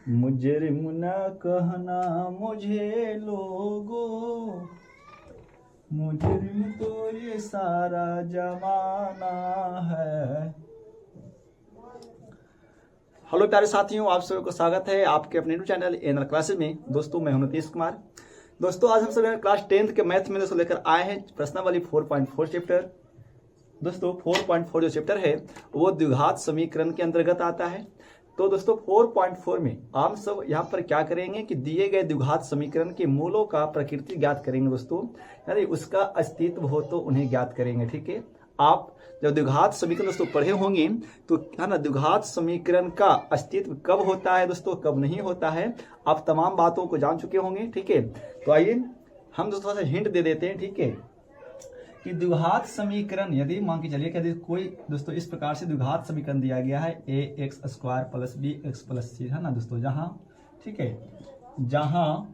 मुजरिम न कहना मुझे लोगों, मुजरिम तो ये सारा जमाना है। हेलो प्यारे साथियों, आप सभी को स्वागत है आपके अपने यूट्यूब चैनल एनएल क्लासेस में। दोस्तों मैं हूं नीतीश कुमार। दोस्तों आज हम सब क्लास 10th के मैथ में दोस्तों लेकर आए हैं प्रश्नावली 4.4 चैप्टर। दोस्तों 4.4 जो चैप्टर है वो द्विघात समीकरण के अंतर्गत आता है। तो दोस्तों 4.4 में हम सब यहाँ पर क्या करेंगे कि दिए गए द्विघात समीकरण के मूलों का प्रकृति ज्ञात करेंगे दोस्तों, यानी उसका अस्तित्व हो तो उन्हें ज्ञात करेंगे। ठीक है, आप जब द्विघात समीकरण दोस्तों पढ़े होंगे तो है ना, द्विघात समीकरण का अस्तित्व कब होता है दोस्तों, कब नहीं होता है, आप तमाम बातों को जान चुके होंगे। ठीक है, तो आइए हम दोस्तों थोड़ा सा हिंट दे देते हैं। ठीक है, कि द्विघात समीकरण यदि मान के चलिए कि कोई दोस्तों इस प्रकार से द्विघात समीकरण दिया गया है ax² + bx + c, है ना दोस्तों, जहां ठीक है, जहां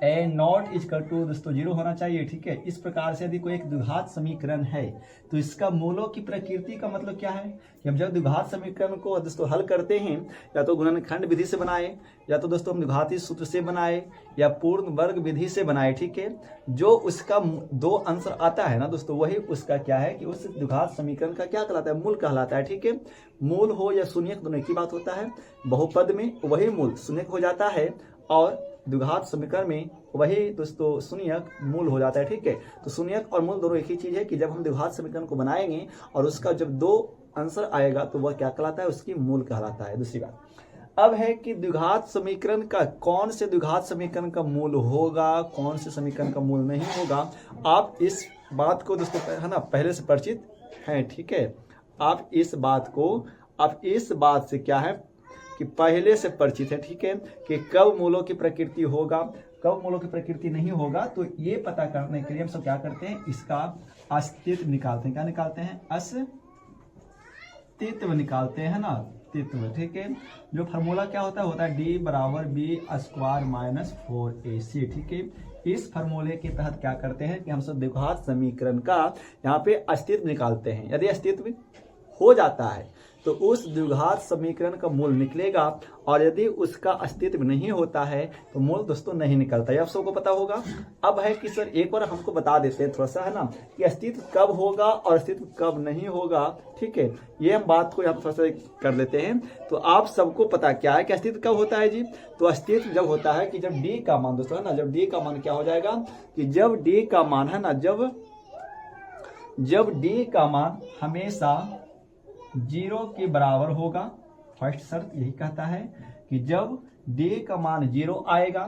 a0 = दोस्तों 0 होना चाहिए। ठीक है, इस प्रकार से यदि कोई एक द्विघात समीकरण है तो इसका मूलों की प्रकृति का मतलब क्या है कि हम जब द्विघात समीकरण को दोस्तों हल करते हैं, या तो गुणनखंड विधि से बनाए, या तो दोस्तों हम द्विघाती सूत्र से बनाए, या पूर्ण वर्ग विधि से बनाए। ठीक है, जो उसका दो आंसर आता है ना दोस्तों, वही उसका क्या है कि उस द्विघात समीकरण का क्या कहलाता है, मूल कहलाता है। ठीक है, मूल हो या शून्यक दोनों की बात होता है। बहुपद में वही मूल शून्यक हो जाता है और द्विघात समीकरण में वही दोस्तों शून्यक मूल हो जाता है। ठीक है, तो शून्यक और मूल दोनों एक ही चीज है कि जब हम द्विघात समीकरण को बनाएंगे और उसका जब दो आंसर आएगा तो वह क्या कहलाता है, उसकी मूल कहलाता है। दूसरी बात अब है कि द्विघात समीकरण का कौन से द्विघात समीकरण का मूल होगा, कौन से समीकरण का मूल नहीं होगा, आप इस बात को दोस्तों है ना पहले से परिचित हैं। ठीक है, आप इस बात से क्या है कि पहले से परिचित है। ठीक है, कि कब मूलों की प्रकृति होगा, कब मूलों की प्रकृति नहीं होगा, तो ये पता करने के लिए हम सब क्या करते हैं, इसका अस्तित्व निकालते हैं। क्या निकालते हैं, अस्तित्व निकालते हैं ना, अस्तित्व। ठीक है, जो फार्मूला क्या होता है d = b² - 4ac। ठीक है, इस फार्मूले के तहत क्या करते हैं कि हम सब द्विघात समीकरण का यहाँ पे अस्तित्व निकालते हैं। यदि अस्तित्व हो जाता है तो उस द्विघात समीकरण का मूल निकलेगा, और यदि उसका अस्तित्व नहीं होता है तो मूल दोस्तों नहीं निकलता है। आप सबको पता होगा। अब है कि सर एक बार हमको बता देते हैं थोड़ा सा, है ना, कि अस्तित्व कब होगा और अस्तित्व कब नहीं होगा। ठीक है, ये हम बात को यहाँ पर थोड़ा सा कर लेते हैं। तो आप सबको पता क्या है कि अस्तित्व कब होता है जी, तो अस्तित्व जब होता है कि जब डी का मान दोस्तों है ना, जब डी का मान क्या हो जाएगा कि जब डी का मान है ना, जब डी का मान हमेशा 0 के बराबर होगा। फर्स्ट शर्त यही कहता है कि जब d का मान 0 आएगा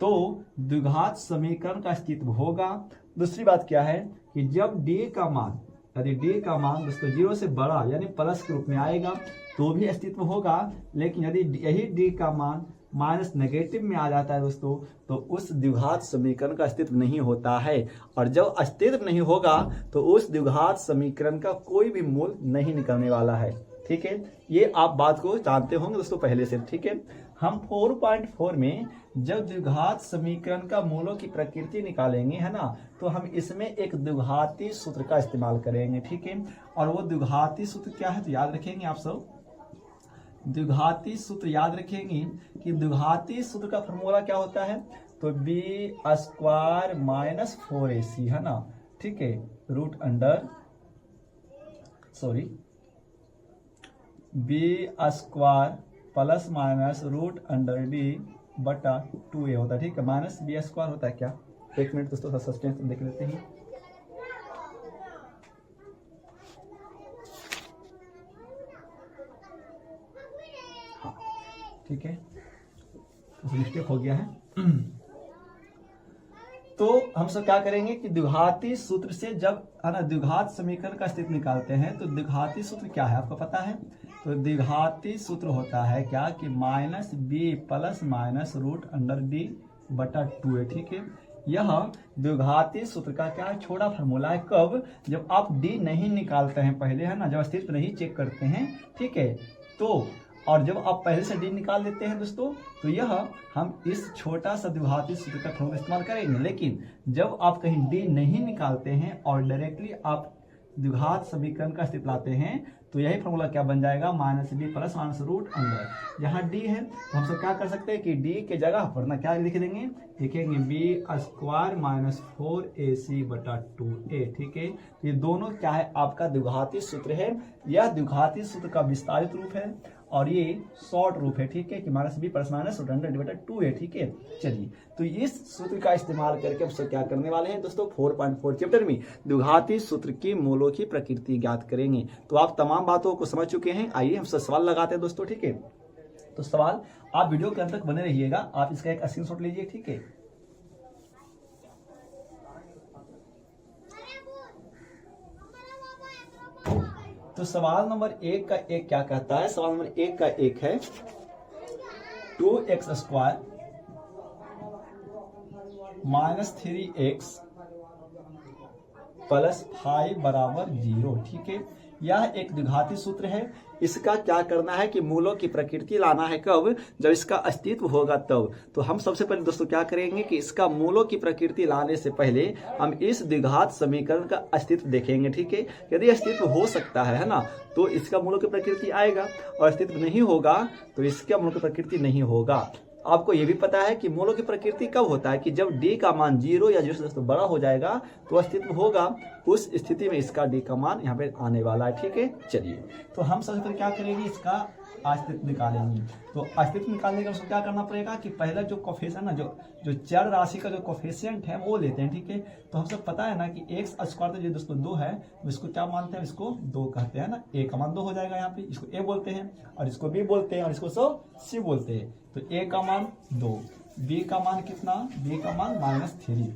तो द्विघात समीकरण का अस्तित्व होगा। दूसरी बात क्या है कि जब d का मान, यदि d का मान दोस्तों 0 से बड़ा यानी प्लस के रूप में आएगा तो भी अस्तित्व होगा। लेकिन यदि यही d का मान माइनस नेगेटिव में आ जाता है दोस्तों, तो उस द्विघात समीकरण का अस्तित्व नहीं होता है। और जब अस्तित्व नहीं होगा तो उस द्विघात समीकरण का कोई भी मूल नहीं निकलने वाला है। ठीक है, ये आप बात को जानते होंगे दोस्तों पहले से। ठीक है, हम 4.4 में जब द्विघात समीकरण का मूलों की प्रकृति निकालेंगे, है ना, तो हम इसमें एक द्विघाती सूत्र का इस्तेमाल करेंगे। ठीक है, और वो द्विघाती सूत्र क्या है तो याद रखेंगे आप सब, द्विघाती सूत्र याद रखेंगे कि द्विघाती सूत्र का फॉर्मूला क्या होता है, तो b² - 4ac, है ना। ठीक है, b² ±√d/2a होता है। ठीक है, -b² होता है क्या, एक मिनट दोस्तों सस्पेंस देख लेते हैं। हाँ ठीक है, मिस्टेक हो गया है। तो हम सब क्या करेंगे कि द्विघाती सूत्र से जब है ना द्विघात समीकरण का अस्तित्व निकालते हैं, तो द्विघाती सूत्र क्या है आपको पता है, तो द्विघाती सूत्र होता है क्या कि -b ±√d/2a। ठीक है, यह द्विघाती सूत्र का क्या छोटा फार्मूला है। कब, जब आप d नहीं निकालते हैं पहले, है ना, जब अस्तित्व नहीं चेक करते हैं। ठीक है, तो और जब आप पहले से डी निकाल देते हैं दोस्तों, तो यह हम इस छोटा सा द्विघाती सूत्र का फॉर्मूला इस्तेमाल करेंगे। लेकिन जब आप कहीं डी नहीं निकालते हैं और डायरेक्टली आप द्विघात समीकरण का अस्तित्व लाते हैं तो यही फॉर्मूला क्या बन जाएगा, -b प्लस माइनस रूट अंदर। यहाँ d है तो हम सब क्या कर सकते हैं कि d के जगह पर ना क्या लिख देंगे, लिखेंगे b स्क्वायर माइनस 4ac बटा 2a। ठीक है, ये दोनों क्या है आपका द्विघाती सूत्र है। यह द्विघाती सूत्र का विस्तारित रूप है और ये शॉर्ट रूप है। ठीक है, कि -b plus minus root under बटा 2a। ठीक है, चलिए तो इस सूत्र का इस्तेमाल करके हम सब क्या करने वाले हैं दोस्तों, 4.4 चैप्टर में द्विघाती सूत्र की मूलों की प्रकृति ज्ञात करेंगे। तो आप तमाम बातों को समझ चुके हैं। आइए हम सब सवाल लगाते हैं दोस्तों। ठीक है, तो सवाल आप वीडियो के अंत तक बने रहिएगा, आप इसका एक स्क्रीनशॉट लीजिए। ठीक है, तो सवाल नंबर 1 का 1 क्या कहता है, सवाल नंबर 1 का 1 है 2x square minus 3x plus 5 बराबर 0। ठीक है, यह एक द्विघाती सूत्र है। इसका क्या करना है कि मूलों की प्रकृति लाना है, कब, जब इसका अस्तित्व होगा तब। तो हम सबसे पहले दोस्तों क्या करेंगे कि इसका मूलों की प्रकृति लाने से पहले हम इस द्विघात समीकरण का अस्तित्व देखेंगे। ठीक है, यदि अस्तित्व हो सकता है ना, तो इसका मूलों की प्रकृति आएगा, और अस्तित्व नहीं होगा तो इसका मूलों की प्रकृति नहीं होगा। आपको ये भी पता है कि मूलों की प्रकृति कब होता है कि जब d का मान 0 या 0 से दोस्तों बड़ा हो जाएगा तो अस्तित्व होगा। उस स्थिति में इसका d का मान यहाँ पे आने वाला है। ठीक है, चलिए तो हम सबसे पहले क्या करेंगे, इसका अस्तित्व निकालेंगे। तो अस्तित्व निकालने के लिए क्या करना पड़ेगा कि पहला जो कोफिशिएंट ना, जो चर राशि का जो कोफिशिएंट है वो लेते हैं। ठीक है, तो हम सब पता है ना कि x स्क्वायर तो जो दोस्तों 2 है, तो इसको क्या मानते हैं, इसको 2 कहते हैं ना। a का मान 2 हो जाएगा, यहाँ पे इसको a बोलते हैं और इसको b बोलते हैं और इसको c बोलते हैं। तो a का मान 2, b का मान कितना, b का मान -3।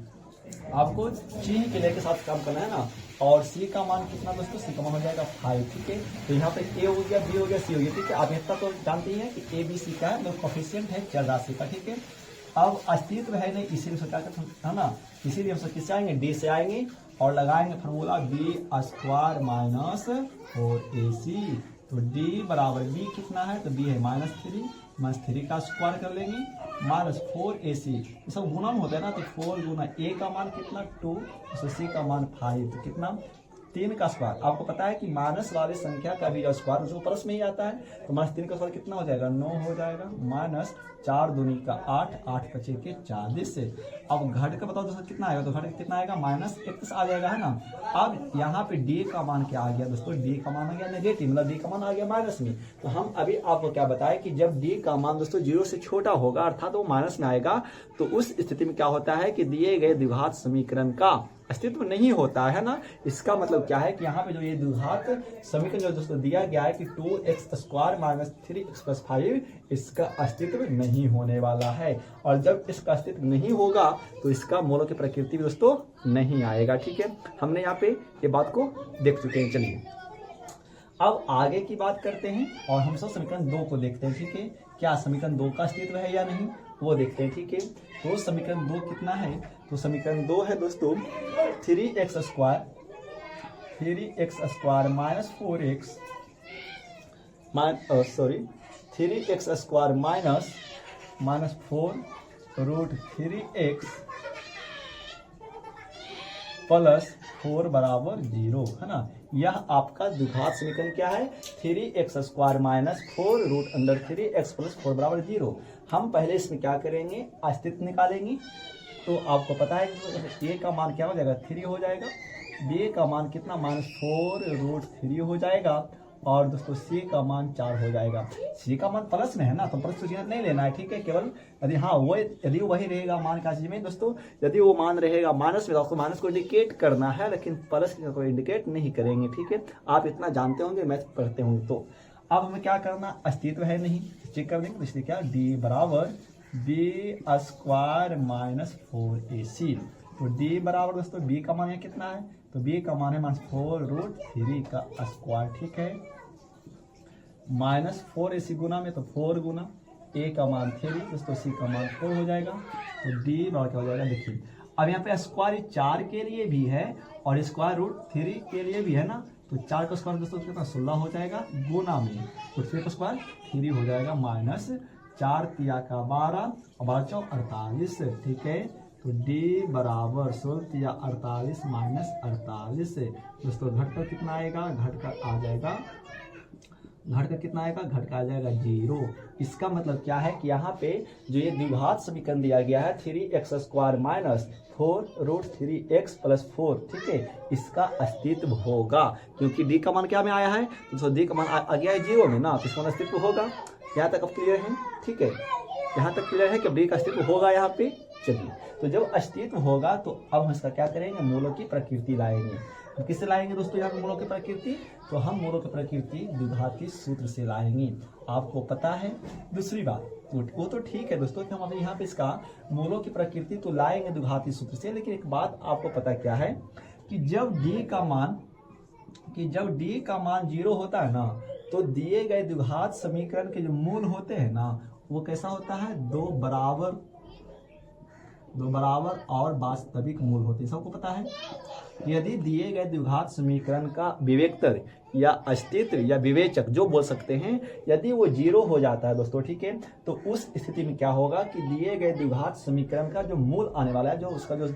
आपको चिन्ह के लेके साथ काम करना है ना। और c का मान कितना दोस्तों, c का मान हो जाएगा 5। ठीक है, तो यहाँ पे a हो गया, b हो गया, c हो गया। ठीक है, आप इतना तो जानते ही हैं कि a b c का है, मतलब कोफिशिएंट है चर राशि का। ठीक है, अब अस्तित्व है नहीं, इसीलिए क्या करते हैं ना, इसीलिए हम किससे आएंगे, d से आएंगे और लगाएंगे formula b square minus 4ac। तो d बराबर b कितना है, तो b है -3 का स्क्वायर कर लेंगे -4ac। ये सब गुणा में होता है ना, तो 4 गुना a का मान कितना 2, c का मान 5, तो कितना 3 का स्क्वायर। आपको पता है कि माइनस वाले संख्या का भी जो स्क्वायर जो प्लस में ही आता है, तो -3 का स्क्वायर कितना हो जाएगा, 9 हो जाएगा। -4 दूनी का 8, 8 बचे के 40 से। अब घट का बताओ दोस्तों कितना आएगा, तो घट कितना आएगा, -31 आ जाएगा, है ना। अब यहाँ पे d का मान क्या आ गया दोस्तों, d का मान आ गया नेगेटिव, मतलब d का मान आ गया माइनस में। तो हम अभी आपको क्या बताएं कि जब d का मान दोस्तों 0 से छोटा होगा, अर्थात वो माइनस में आएगा, तो उस स्थिति में क्या होता है कि दिए गए द्विघात समीकरण का अस्तित्व नहीं होता है ना। इसका मतलब क्या है कि यहाँ पे जो ये द्विघात समीकरण जो दोस्तों दिया गया है कि 2x square minus 3x plus 5, इसका अस्तित्व नहीं होने वाला है। और जब इसका अस्तित्व नहीं होगा तो इसका मूलों की प्रकृति भी दोस्तों नहीं आएगा। ठीक है, हमने यहाँ पे ये बात को देख चुके हैं। चलिए अब आगे की बात करते हैं और हम सब समीकरण 2 को देखते हैं। ठीक है, क्या समीकरण 2 का अस्तित्व है या नहीं वो देखते हैं। ठीक है, तो समीकरण 2 कितना है, तो समीकरण 2 है दोस्तों 3x square minus 4x 3x square minus 4 root 3x plus 4 बराबर 0, है ना। यह आपका द्विघात समीकरण क्या है, 3x square minus 4 root under 3x plus 4 बराबर 0। हम पहले इसमें क्या करेंगे, अस्तित्व निकालेंगे। तो आपको पता है कि a का मान क्या हो जाएगा, 3 हो जाएगा, b का मान कितना -4 रूट 3 हो जाएगा, और दोस्तों c का मान 4 हो जाएगा। c का मान प्लस में है ना, तो प्लस तो नहीं लेना है। ठीक है, केवल यदि वही रहेगा मान का चीज में दोस्तों, यदि वो मान रहेगा माइनस में तो आपको माइनस को इंडिकेट करना है, लेकिन प्लस को इंडिकेट नहीं करेंगे। ठीक है, आप इतना जानते होंगे, मैथ पढ़ते होंगे। तो अब हमें क्या करना, अस्तित्व है नहीं, चेक कर देंगे। तो इसलिए क्या, d बराबर b स्क्वायर माइनस 4ac। तो d बराबर दोस्तों b का मान कितना है, तो b का मान है -4 रूट 3 का स्क्वायर। ठीक है, -4ac गुना में तो 4 गुना a का मान 3 दोस्तों, c का मान 4 हो जाएगा। तो d बराबर क्या हो जाएगा, देखिए अब यहाँ पे स्क्वायर 4 के लिए भी है और स्क्वायर रूट 3 के लिए भी है ना। तो 4 का स्क्वायर दोस्तों कितना 16 हो जाएगा गुना में, तो 3 का स्क्वायर 3 हो जाएगा माइनस 4 तिया का 12 और 12 चौक 48। ठीक है, तो d बराबर 16 या 48 माइनस 48 से दोस्तों घट कर कितना आएगा, घट कर आ जाएगा, घट कर कितना आएगा, घट कर आ जाएगा 0। इसका मतलब क्या है कि यहाँ पे जो ये द्विघात समीकरण दिया गया है 3x² माइनस 4√3x + 4, ठीक है, इसका अस्तित्व होगा क्योंकि d का मान क्या में आया है, तो d का मान आ गया है 0 में ना, तो इसका अस्तित्व होगा। यहाँ तक अब क्लियर है, ठीक है, यहाँ तक क्लियर है कि d का अस्तित्व होगा यहाँ पे। चलिए, तो जब अस्तित्व होगा तो अब हम इसका क्या करेंगे, मूलों की प्रकृति लाएंगे। हम किससे लाएंगे दोस्तों यहाँ पे मूलों की प्रकृति, तो हम मूलों की प्रकृति द्विघाती सूत्र से लाएंगे। आपको पता है दूसरी बात, तो वो तो ठीक है दोस्तों कि हम अभी यहाँ पे इसका मूलों की प्रकृति तो लाएंगे द्विघाती सूत्र से, लेकिन एक बात आपको पता क्या है कि जब d का मान 0 होता है ना, तो दिए गए द्विघात समीकरण के जो मूल होते हैं ना, वो कैसा होता है, दो बराबर और वास्तविक मूल होते हैं। सबको पता है, यदि दिए गए द्विघात समीकरण का विवेकतर या अस्तित्व या विवेचक जो बोल सकते हैं, यदि वो 0 हो जाता है दोस्तों, ठीक है, तो उस स्थिति में क्या होगा कि दिए गए द्विघात समीकरण का जो मूल आने वाला है, जो उसका जो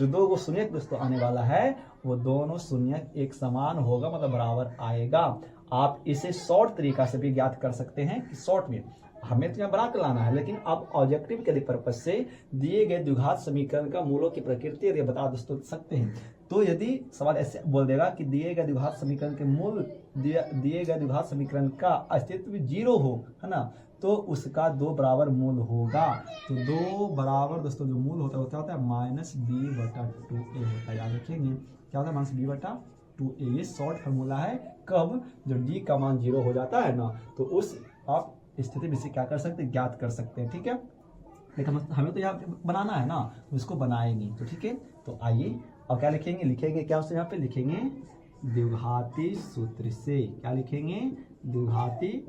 दो गो शून्यक दोस्तों आने वाला है, वो दोनों शून्यक एक समान होगा, मतलब बराबर आएगा। आप इसे शॉर्ट तरीका से भी ज्ञात कर सकते हैं कि शॉर्ट में हमें तो यहाँ बना कर लाना है, लेकिन आप ऑब्जेक्टिव के पर्पज से दिए गए द्विघात समीकरण का मूलों की प्रकृति यदि बता दोस्तों सकते हैं, तो यदि सवाल ऐसे बोल देगा कि दिए गए द्विघात समीकरण के मूल दिए गए द्विघात समीकरण का अस्तित्व 0 हो, है ना, तो उसका 2 बराबर मूल होगा। तो 2 बराबर दोस्तों जो मूल होता है वो क्या होता है, -b/2a होता है। याद रखेंगे क्या होता है, -b/2a। ये शॉर्ट फार्मूला है, कब, जब d का मान 0 हो जाता है ना, तो उस आप स्थिति में से क्या कर सकते हैं, ज्ञात कर सकते हैं, ठीक है। लेकिन हमें तो यहाँ बनाना है ना, तो इसको बनाएंगे, तो ठीक है। तो आइए अब क्या लिखेंगे क्या उससे यहाँ पे लिखेंगे, द्विघाती सूत्र से। क्या लिखेंगे, द्विघाती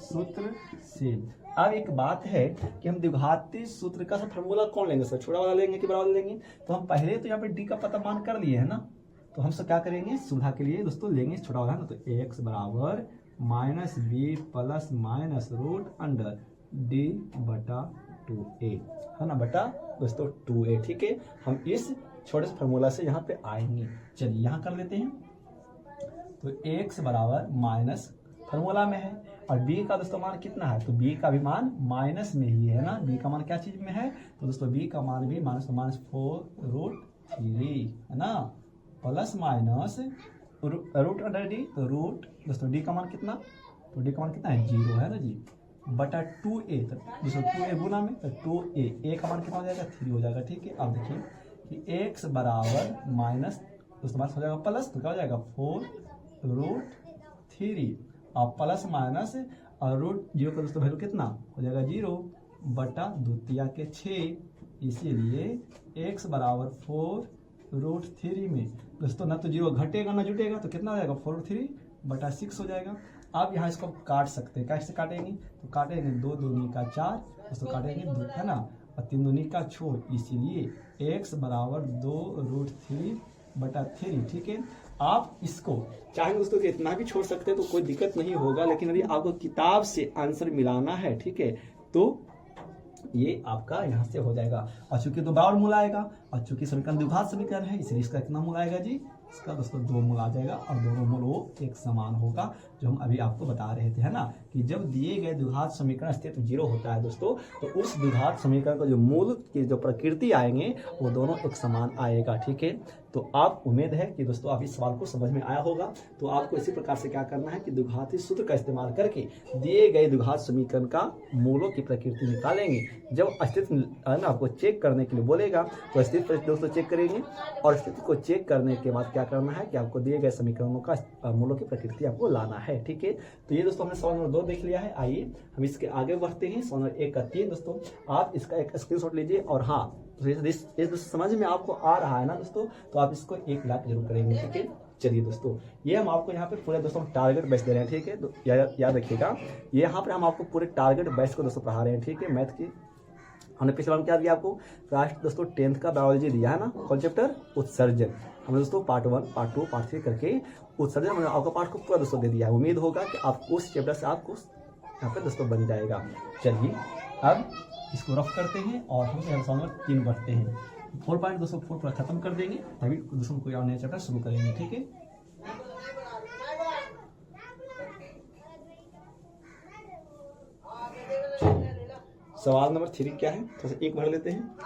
सूत्र से। अब एक बात है कि हम द्विघाती सूत्र का फार्मूला कौन लेंगे, सर छोटा वाला लेंगे कि बड़ा वाला लेंगे, तो हम पहले तो यहाँ पे डी का पता मान कर लिए है ना, तो हम सब क्या करेंगे, सुविधा के लिए दोस्तों लेंगे छोटा वाला ना, तो x बराबर -b प्लस माइनस √d/2a, है ना, बटा दोस्तों 2a, ठीक है। हम इस छोटे से फार्मूला से यहाँ पे आएंगे। चलिए यहाँ कर लेते हैं, तो x बराबर माइनस फार्मूला में है और b का दोस्तों मान कितना है, तो b का भी मान माइनस में ही है ना, b का मान क्या चीज में है, तो दोस्तों b का मान भी -4√3 है ना, प्लस माइनस √d, तो रूट दोस्तों d का मान कितना, तो d का मान कितना है 0 है ना जी, बटा 2a, तो दोस्तों 2a गुना में, तो 2a का मान कितना हो जाएगा 3 हो जाएगा, ठीक है। अब देखिए कि x बराबर माइनस दोस्तों माइनस हो जाएगा प्लस, तो क्या हो जाएगा 4√3 और प्लस माइनस और √0 का दोस्तों वैल्यू कितना हो जाएगा 0 बटा 2 के 6, इसीलिए x बराबर 4√3 में दोस्तों ना तो 0 घटेगा ना जुटेगा, तो कितना हो जाएगा 4√3 बटा 6 हो जाएगा। अब यहाँ इसको काट सकते हैं, कैसे काटेंगे, तो काटेंगे 2 दूनी का 4 दोस्तों, काटेंगे 2 है ना, और 3 दूनी का 6, इसीलिए x बराबर 2√3 बटा 3, ठीक है। आप इसको चाहे दोस्तों कि इतना भी छोड़ सकते हैं तो कोई दिक्कत नहीं होगा, लेकिन यदि आपको किताब से आंसर मिलाना है, ठीक है, तो ये आपका यहाँ से हो जाएगा। और चूंकि 2 बराबर मूल आएगा और चूंकि समीकरण द्विघात समीकरण है, इसलिए इसका कितना मूल आएगा जी, इसका दोस्तों 2 मूल आ जाएगा और दोनों मूल वो एक समान होगा, जो हम अभी आपको बता रहे थे, है ना, कि जब दिए गए द्विघात समीकरण अस्तित्व 0 होता है दोस्तों, तो उस द्विघात समीकरण का जो मूल की जो प्रकृति आएंगे वो दोनों एक समान आएगा, ठीक है। तो आप उम्मीद है कि दोस्तों आप इस सवाल को समझ में आया होगा। तो आपको इसी प्रकार से क्या करना है कि द्विघाती सूत्र का इस्तेमाल करके दिए गए द्विघात समीकरण का मूलों की प्रकृति निकालेंगे। जब अस्तित्व ना आपको चेक करने के लिए बोलेगा तो अस्तित्व दोस्तों चेक करेंगे, और अस्तित्व को चेक करने के बाद क्या करना है कि आपको दिए गए समीकरणों का मूलों की प्रकृति आपको लाना है, ठीक है। तो ये दोस्तों हमने सवाल नंबर 2 देख लिया है। आइए हम इसके आगे बढ़ते हैं, सवाल नंबर 1 का 3 दोस्तों आप इसका एक स्क्रीनशॉट लीजिए, और हाँ इस समझ में आपको आ रहा है ना दोस्तों, तो आप इसको 1 लाख जरूर करेंगे, ठीक है। चलिए दोस्तों ये हम आपको यहाँ पे पूरे दोस्तों टारगेट बैच दे रहे हैं, ठीक है, तो याद रखिएगा, ये यहाँ पे हम आपको पूरे टारगेट बैच को दोस्तों पढ़ा रहे हैं, ठीक है। मैथ की हमने पिछले बार क्या दिया आपको, लास्ट दोस्तों 10th का बायोलॉजी दिया है ना, कौन चैप्टर, उत्सर्जन। हमने दोस्तों पार्ट 1 पार्ट 2 पार्ट 3 करके उत्सर्जन हमने आपका पार्ट को पूरा दोस्तों दे दिया है। उम्मीद होगा कि आपको उस चैप्टर से आपको यहाँ पे दोस्तों बन जाएगा। चलिए अब इसको रफ करते हैं और हम सवाल नंबर 3 बढ़ते हैं। 4.204 पूरा खत्म कर देंगे, तभी दोस्तों कोई और नया चैप्टर शुरू करेंगे। ठीक है, सवाल नंबर 3 क्या है, थोड़ा सा एक भर लेते हैं।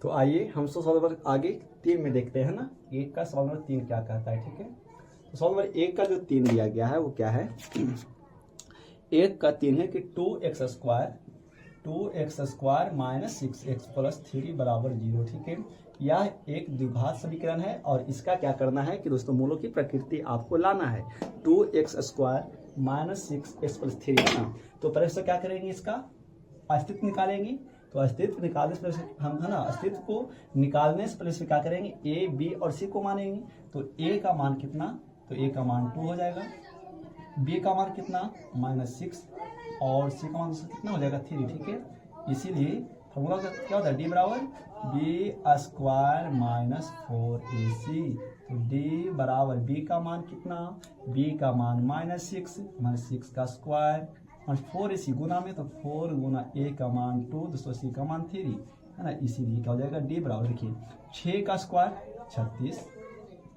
तो आइए हम सवाल नंबर आगे 3 में देखते हैं ना, एक का सवाल नंबर 3 क्या कहता है। ठीक है, तो सवाल नंबर 1 का जो 3 दिया गया है वो क्या है, 1 का 3 है कि 2x square minus 6x plus 3 बराबर 0। ठीक है, यह एक द्विघात समीकरण है और इसका क्या करना है कि दोस्तों मूलों की प्रकृति आपको लाना है। 2x square minus 6x plus 3 है ना, तो पहले से क्या करेंगे, इसका अस्तित्व निकालेंगे। तो अस्तित्व निकालने से पहले हम है ना, अस्तित्व को निकालने से पहले से क्या करेंगे, a, b और c को मानेंगे। तो a का मान कितना, तो a का मान 2 हो जाएगा, b का मान कितना -6 और c का मान कितना हो जाएगा 3। ठीक है, इसीलिए फॉर्मूला क्या होता है, d बराबर b स्क्वायर माइनस 4ac। तो d बराबर b का मान कितना, b का मान -6 का स्क्वायर और 4ac गुना में, तो 4 गुना a का मान 2, दोस्तों c का मान 3 है ना, इसीलिए क्या हो जाएगा d बराबर, देखिए 6 का स्क्वायर 36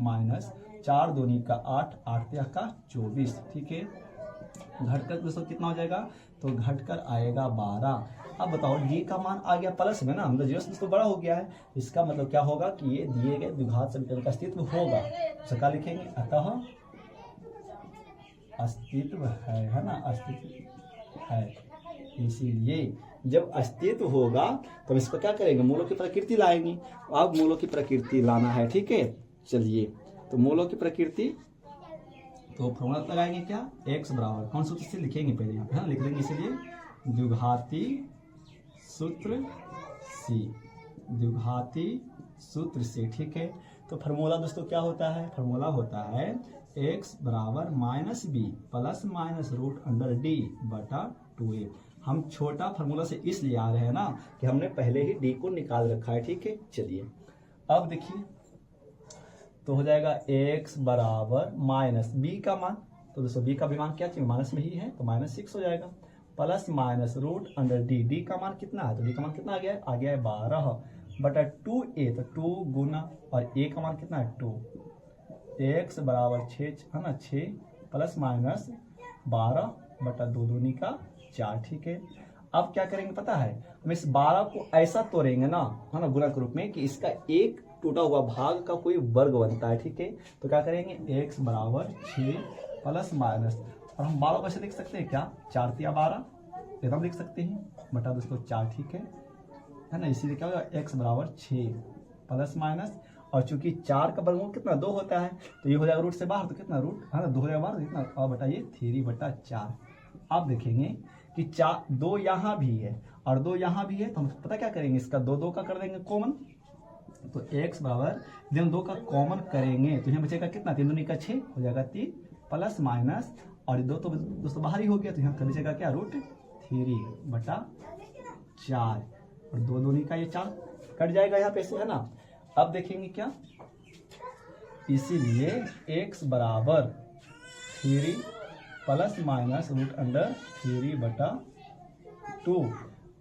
माइनस 4 दूनी का 8, 8 का 24। ठीक है, घटकर दोस्तों कितना हो जाएगा, तो घटकर आएगा 12। अब बताओ d का मान आ गया प्लस में ना, हम जीरो से बड़ा हो गया है, इसका मतलब क्या होगा कि ये दिए गए द्विघात समीकरण का अस्तित्व होगा। तो क्या लिखेंगे, अतः अस्तित्व है ना, अस्तित्व है। इसीलिए जब अस्तित्व होगा तो इसको क्या करेंगे, मूलों की प्रकृति लाएंगे। अब मूलों की प्रकृति लाना है। ठीक है, चलिए तो मूलों की प्रकृति, तो फॉर्मूला लगाएंगे क्या, x बराबर कौन सूत्र से लिखेंगे, पहले यहाँ पे है ना लिख देंगे, इसीलिए द्विघाती सूत्र c, द्विघाती सूत्र से। ठीक है, तो फॉर्मूला दोस्तों क्या होता है, फॉर्मूला होता है x बराबर minus B plus minus root under D बटा 2a। हम छोटा फार्मूला से इसलिए आ रहे हैं ना कि हमने पहले ही डी को निकाल रखा है। ठीक है, चलिए अब देखिए, तो हो जाएगा x बराबर माइनस बी का मान, तो दोस्तों बी का भी मान क्या चाहिए, माइनस में ही है, तो -6 हो जाएगा, plus minus root under D, D का मान कितना है, तो डी का मान कितना आ गया है 12 बटा 2a, तो 2 गुना और a का मान कितना है 2, x बराबर 6 है ना, 6 प्लस माइनस 12 बटा 2 दूनी का 4। ठीक है, अब क्या करेंगे पता है, हम इस 12 को ऐसा तोड़ेंगे ना, है ना, गुणा के रूप में कि इसका एक टूटा हुआ भाग का कोई वर्ग बनता है। ठीक है, तो क्या करेंगे, x बराबर 6 प्लस माइनस, और हम 12 कैसे लिख सकते हैं, क्या 4 या 12 एकदम लिख सकते हैं, बटा दोस्तों 4। ठीक है ना, इसीलिए क्या होगा, x बराबर 6 प्लस माइनस, और चूंकि 4 का वर्गमूल कितना 2 होता है, तो ये हो जाएगा रूट से बाहर, तो कितना रूट है ना 2 हो जाएगा बाहर, कितना और बटा ये 3 बटा 4। आप देखेंगे कि 2 यहाँ भी है और 2 यहाँ भी है, तो हम पता क्या करेंगे, इसका 2 का कर देंगे कॉमन, तो x बराबर जब हम 2 का कॉमन करेंगे तो यहाँ बचेगा कितना, 3 दूनी का 6 हो जाएगा 3 प्लस माइनस, और 2 तो दोस्तों बाहर ही हो गया, तो यहाँ बचेगा क्या, रूट 3 बटा 4, और 2 दूनी का ये 4 कट जाएगा यहाँ पे से, है ना। अब देखेंगे क्या, इसीलिए x बराबर 3 प्लस माइनस रूट अंडर 3 बटा 2।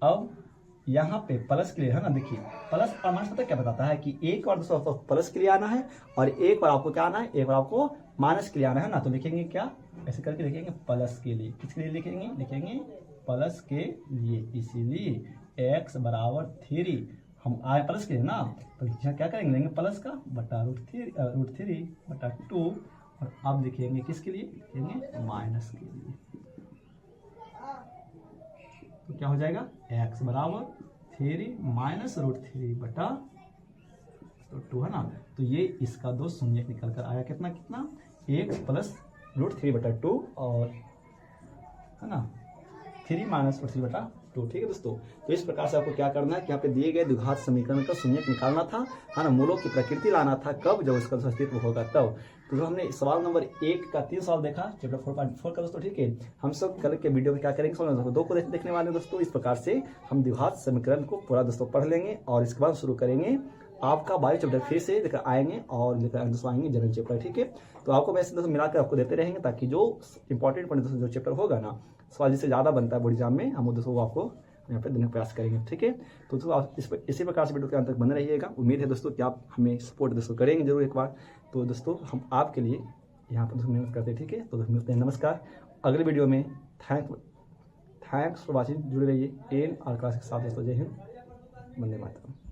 अब यहाँ पे प्लस के लिए है ना, देखिए प्लस और माइनस पता क्या बताता है कि एक बार दोस्तों आपको प्लस के लिए आना है और एक बार आपको क्या आना है, एक बार आपको माइनस के लिए आना है ना। तो लिखेंगे क्या, ऐसे करके लिखेंगे प्लस के लिए, किसके लिए लिखेंगे, लिखेंगे प्लस के लिए, इसीलिए x बराबर 3, हम आए प्लस के लिए ना, तो यहाँ क्या करेंगे, लेंगे प्लस का बटा रूट 3 बटा 2, और अब लिखेंगे किसके लिए, लिखेंगे माइनस के लिए। तो क्या हो जाएगा, x बराबर 3 माइनस रूट 3 बटा तो 2 है ना, तो ये इसका 2 शून्य निकल कर आया, कितना कितना, x प्लस रूट 3 बटा 2 और है ना 3 माइनस रूट 3 बटा 2। ठीक है दोस्तों, तो इस प्रकार से आपको क्या करना है कि यहाँ पे दिए गए द्विघात समीकरण का शून्य निकालना था, है ना, मूलों की प्रकृति लाना था, कब, जब इसका अस्तित्व होगा तब। तो हमने सवाल नंबर 1 का 3 सवाल देखा चैप्टर 4.4 का दोस्तों। ठीक है, हम सब कल के वीडियो में क्या करेंगे, सवाल नंबर 2 को देखने वाले दोस्तों। इस प्रकार से हम द्विघात समीकरण को पूरा दोस्तों पढ़ लेंगे और इसके बाद शुरू करेंगे आपका बायो चैप्टर फिर से लेकर आएंगे और लेकर दोस्तों आएंगे जनरल चैप्टर। ठीक है, तो आपको वैसे दोस्तों मिलाकर आपको देते रहेंगे ताकि जो इंपॉर्टेंट दोस्तों जो चैप्टर होगा ना, सवाल जिससे ज़्यादा बनता है बोर्ड एग्जाम में, हम दोस्तों वो आपको यहाँ पर देने का प्रयास करेंगे। ठीक है, तो दोस्तों आप इसी प्रकार से वीडियो के अंत तक बने रहिएगा। उम्मीद है दोस्तों कि आप हमें सपोर्ट दोस्तों करेंगे जरूर एक बार। तो दोस्तों हम आपके लिए यहाँ पर दोस्तों मेहनत करते हैं। ठीक है, तो दोस्तों मिलते हैं, नमस्कार अगले वीडियो में। थैंक्स फॉर वॉचिंग, जुड़े रहिए एन आर क्लास के साथ दोस्तों। जय हिंद, वंदे मातरम।